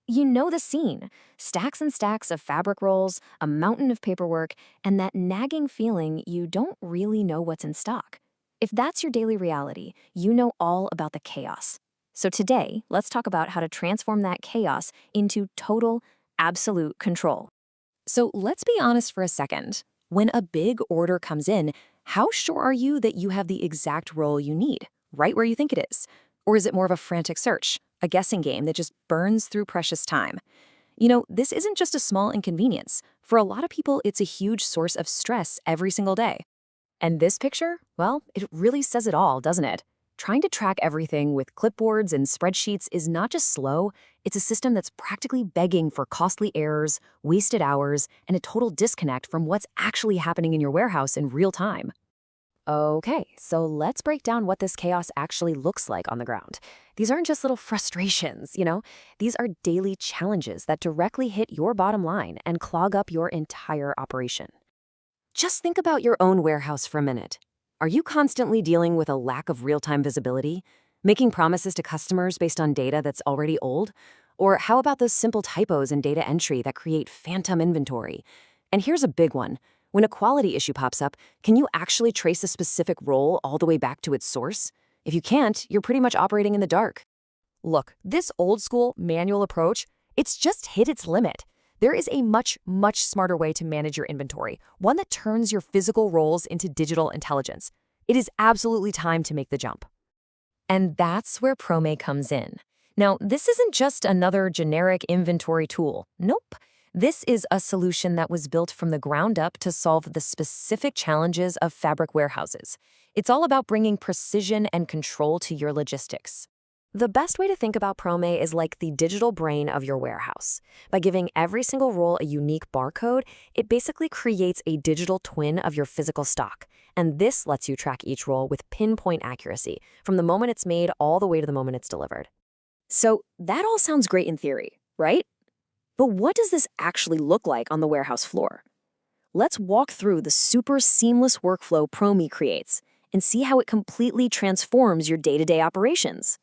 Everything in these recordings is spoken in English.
You know the scene: stacks and stacks of fabric rolls, a mountain of paperwork, and that nagging feeling you don't really know what's in stock. If that's your daily reality, you know all about the chaos. So today, let's talk about how to transform that chaos into total, absolute control. So let's be honest for a second. When a big order comes in, how sure are you that you have the exact role you need, right where you think it is? Or is it more of a frantic search, a guessing game that just burns through precious time? This isn't just a small inconvenience. For a lot of people, it's a huge source of stress every single day. And this picture, well, it really says it all, doesn't it? Trying to track everything with clipboards and spreadsheets is not just slow, it's a system that's practically begging for costly errors, wasted hours, and a total disconnect from what's actually happening in your warehouse in real time. Okay, so let's break down what this chaos actually looks like on the ground. These aren't just little frustrations. These are daily challenges that directly hit your bottom line and clog up your entire operation. Just think about your own warehouse for a minute. Are you constantly dealing with a lack of real-time visibility, making promises to customers based on data that's already old? Or how about those simple typos in data entry that create phantom inventory? And here's a big one. When a quality issue pops up, can you actually trace a specific role all the way back to its source? If you can't, you're pretty much operating in the dark. Look, this old school manual approach, it's just hit its limit. There is a much, much smarter way to manage your inventory, one that turns your physical roles into digital intelligence. It is absolutely time to make the jump. And that's where ProME comes in. Now, this isn't just another generic inventory tool. Nope. This is a solution that was built from the ground up to solve the specific challenges of fabric warehouses. It's all about bringing precision and control to your logistics. The best way to think about ProME is like the digital brain of your warehouse. By giving every single roll a unique barcode, it basically creates a digital twin of your physical stock. And this lets you track each roll with pinpoint accuracy, from the moment it's made all the way to the moment it's delivered. So that all sounds great in theory, right? But what does this actually look like on the warehouse floor? Let's walk through the super seamless workflow ProMe creates and see how it completely transforms your day-to-day operations.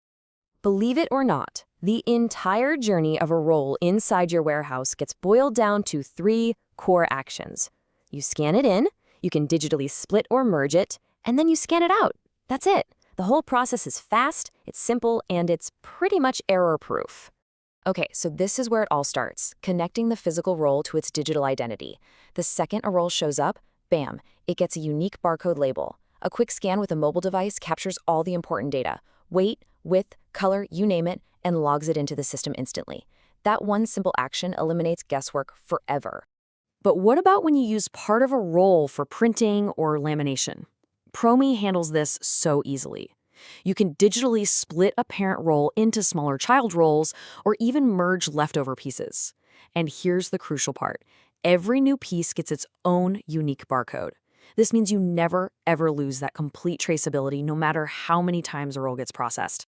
Believe it or not, the entire journey of a roll inside your warehouse gets boiled down to 3 core actions. You scan it in, you can digitally split or merge it, and then you scan it out. That's it. The whole process is fast, it's simple, and it's pretty much error-proof. Okay, so this is where it all starts, connecting the physical roll to its digital identity. The second a roll shows up, bam, it gets a unique barcode label. A quick scan with a mobile device captures all the important data: weight, width, color, you name it, and logs it into the system instantly. That one simple action eliminates guesswork forever. But what about when you use part of a roll for printing or lamination? ProMe handles this so easily. You can digitally split a parent roll into smaller child rolls or even merge leftover pieces. And here's the crucial part. Every new piece gets its own unique barcode. This means you never, ever lose that complete traceability no matter how many times a roll gets processed.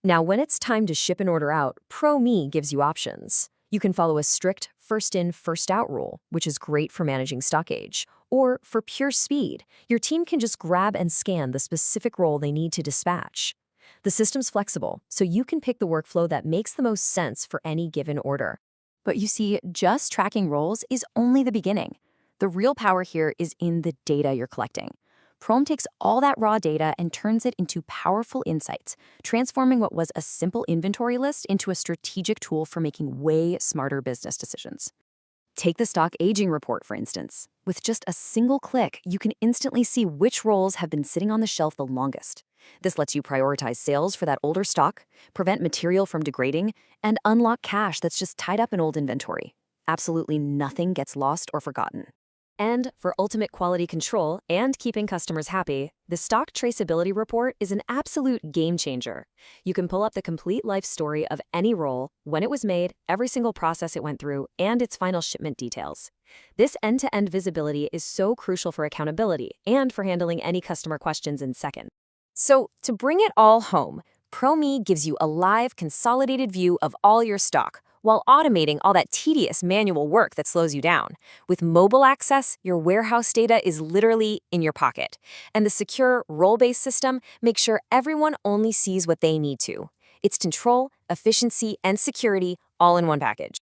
Now, when it's time to ship an order out, ProMe gives you options. You can follow a strict first-in, first-out rule, which is great for managing stock age. Or for pure speed, your team can just grab and scan the specific roll they need to dispatch. The system's flexible, so you can pick the workflow that makes the most sense for any given order. But you see, just tracking rolls is only the beginning. The real power here is in the data you're collecting. ProME takes all that raw data and turns it into powerful insights, transforming what was a simple inventory list into a strategic tool for making way smarter business decisions. Take the stock aging report, for instance. With just a single click, you can instantly see which rolls have been sitting on the shelf the longest. This lets you prioritize sales for that older stock, prevent material from degrading, and unlock cash that's just tied up in old inventory. Absolutely nothing gets lost or forgotten. And for ultimate quality control and keeping customers happy, the Stock Traceability Report is an absolute game changer. You can pull up the complete life story of any roll, when it was made, every single process it went through, and its final shipment details. This end-to-end visibility is so crucial for accountability and for handling any customer questions in seconds. So, to bring it all home, ProMe gives you a live, consolidated view of all your stock, while automating all that tedious manual work that slows you down. With mobile access, your warehouse data is literally in your pocket. And the secure, role-based system makes sure everyone only sees what they need to. It's control, efficiency, and security all in one package.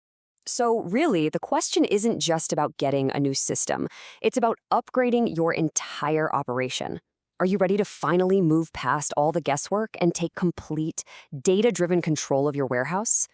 So, really, the question isn't just about getting a new system, it's about upgrading your entire operation. Are you ready to finally move past all the guesswork and take complete, data driven control of your warehouse?